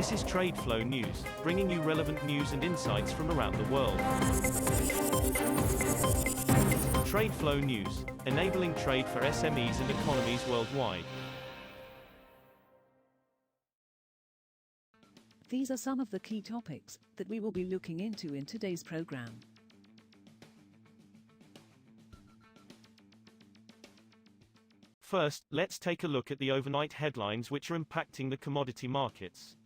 This is TradeFlow News, bringing you relevant news and insights from around the world. TradeFlow News, enabling trade for SMEs and economies worldwide. These are some of the key topics that we will be looking into in today's program. First, let's take a look at the overnight headlines which are impacting the commodity markets.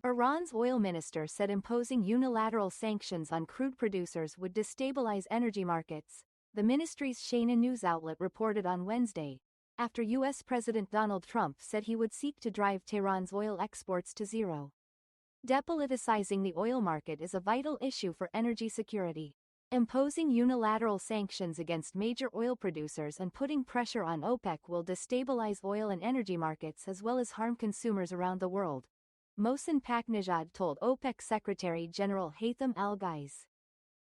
Iran's oil minister said imposing unilateral sanctions on crude producers would destabilize energy markets, the ministry's Shana news outlet reported on Wednesday, after U.S. President Donald Trump said he would seek to drive Tehran's oil exports to zero. Depoliticizing the oil market is a vital issue for energy security. Imposing unilateral sanctions against major oil producers and putting pressure on OPEC will destabilize oil and energy markets as well as harm consumers around the world, Mohsen Paknejad told OPEC Secretary General Haytham Al-Ghais.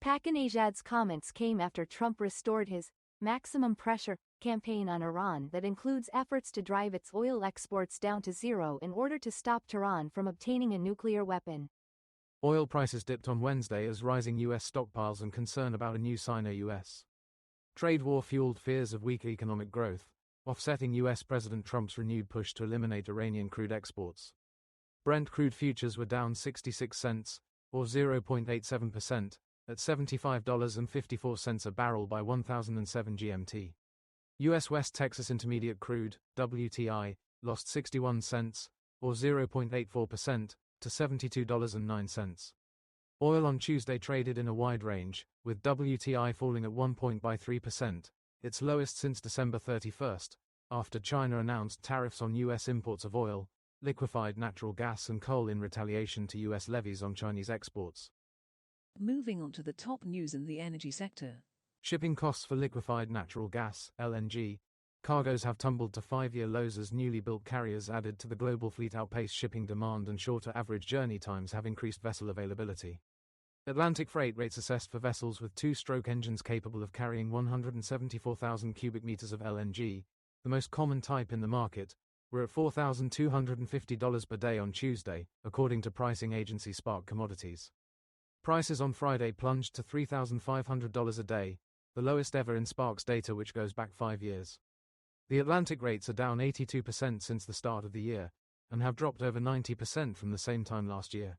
Paknejad's comments came after Trump restored his maximum pressure campaign on Iran that includes efforts to drive its oil exports down to zero in order to stop Tehran from obtaining a nuclear weapon. Oil prices dipped on Wednesday as rising U.S. stockpiles and concern about a new Sino-US trade war fueled fears of weak economic growth, offsetting U.S. President Trump's renewed push to eliminate Iranian crude exports. Brent crude futures were down 66 cents, or 0.87%, at $75.54 a barrel by 1007 GMT. U.S. West Texas Intermediate Crude, WTI, lost 61 cents, or 0.84%, to $72.09. Oil on Tuesday traded in a wide range, with WTI falling at 1.3%, its lowest since December 31st, after China announced tariffs on U.S. imports of oil, liquefied natural gas and coal in retaliation to U.S. levies on Chinese exports. Moving on to the top news in the energy sector. Shipping costs for liquefied natural gas, LNG, cargoes have tumbled to 5-year lows as newly built carriers added to the global fleet outpace shipping demand and shorter average journey times have increased vessel availability. Atlantic freight rates assessed for vessels with two-stroke engines capable of carrying 174,000 cubic meters of LNG, the most common type in the market, were at $4,250 per day on Tuesday, according to pricing agency Spark Commodities. Prices on Friday plunged to $3,500 a day, the lowest ever in Spark's data which goes back 5 years. The Atlantic rates are down 82% since the start of the year, and have dropped over 90% from the same time last year.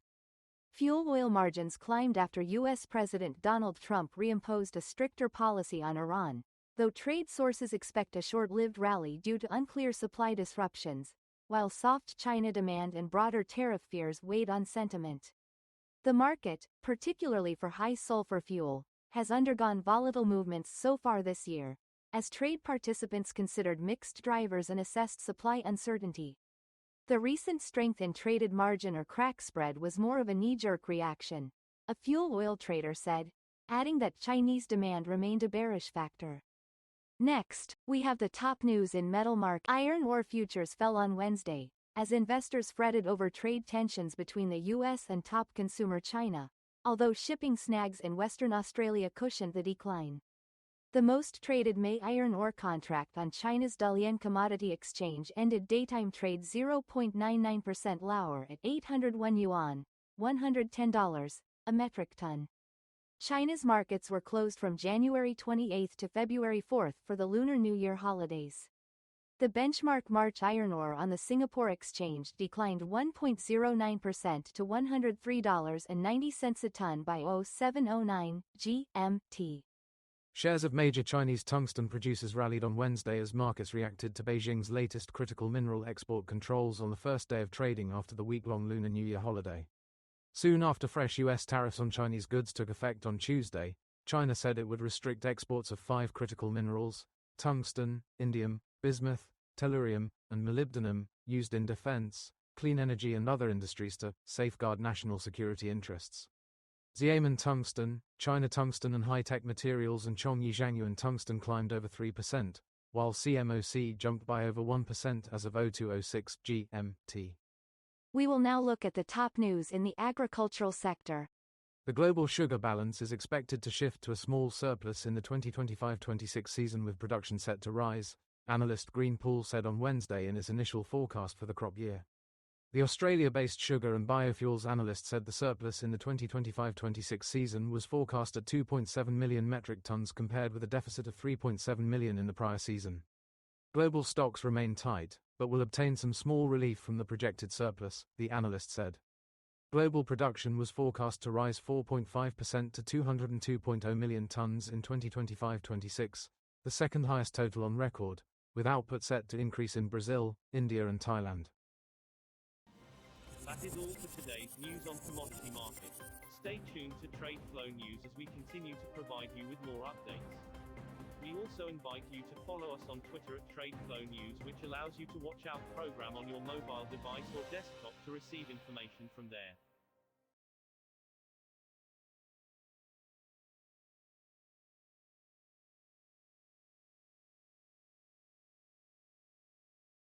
Fuel oil margins climbed after U.S. President Donald Trump reimposed a stricter policy on Iran, though trade sources expect a short-lived rally due to unclear supply disruptions, while soft China demand and broader tariff fears weighed on sentiment. The market, particularly for high-sulfur fuel, has undergone volatile movements so far this year, as trade participants considered mixed drivers and assessed supply uncertainty. The recent strength in traded margin or crack spread was more of a knee-jerk reaction, a fuel oil trader said, adding that Chinese demand remained a bearish factor. Next, we have the top news in metal market. Iron ore futures fell on Wednesday, as investors fretted over trade tensions between the U.S. and top consumer China, although shipping snags in Western Australia cushioned the decline. The most traded May iron ore contract on China's Dalian Commodity Exchange ended daytime trade 0.99% lower at 801 yuan, $110, a metric ton. China's markets were closed from January 28 to February 4 for the Lunar New Year holidays. The benchmark March iron ore on the Singapore Exchange declined 1.09% to $103.90 a ton by 0709 GMT. Shares of major Chinese tungsten producers rallied on Wednesday as markets reacted to Beijing's latest critical mineral export controls on the first day of trading after the week-long Lunar New Year holiday. Soon after fresh U.S. tariffs on Chinese goods took effect on Tuesday, China said it would restrict exports of 5 critical minerals, tungsten, indium, bismuth, tellurium, and molybdenum, used in defense, clean energy and other industries to safeguard national security interests. Xiamen Tungsten, China Tungsten and High-Tech Materials and Chongyi Zhangyuan Tungsten climbed over 3%, while CMOC jumped by over 1% as of 0206 GMT. We will now look at the top news in the agricultural sector. The global sugar balance is expected to shift to a small surplus in the 2025-26 season with production set to rise, analyst Greenpool said on Wednesday in its initial forecast for the crop year. The Australia-based sugar and biofuels analyst said the surplus in the 2025-26 season was forecast at 2.7 million metric tons compared with a deficit of 3.7 million in the prior season. Global stocks remain tight, but will obtain some small relief from the projected surplus, the analyst said. Global production was forecast to rise 4.5% to 202.0 million tons in 2025-26, the second highest total on record, with output set to increase in Brazil, India and Thailand. That is all for today's news on commodity markets. Stay tuned to TradeFlow News as we continue to provide you with more updates. We also invite you to follow us on Twitter at TradeFlow News, which allows you to watch our program on your mobile device or desktop to receive information from there.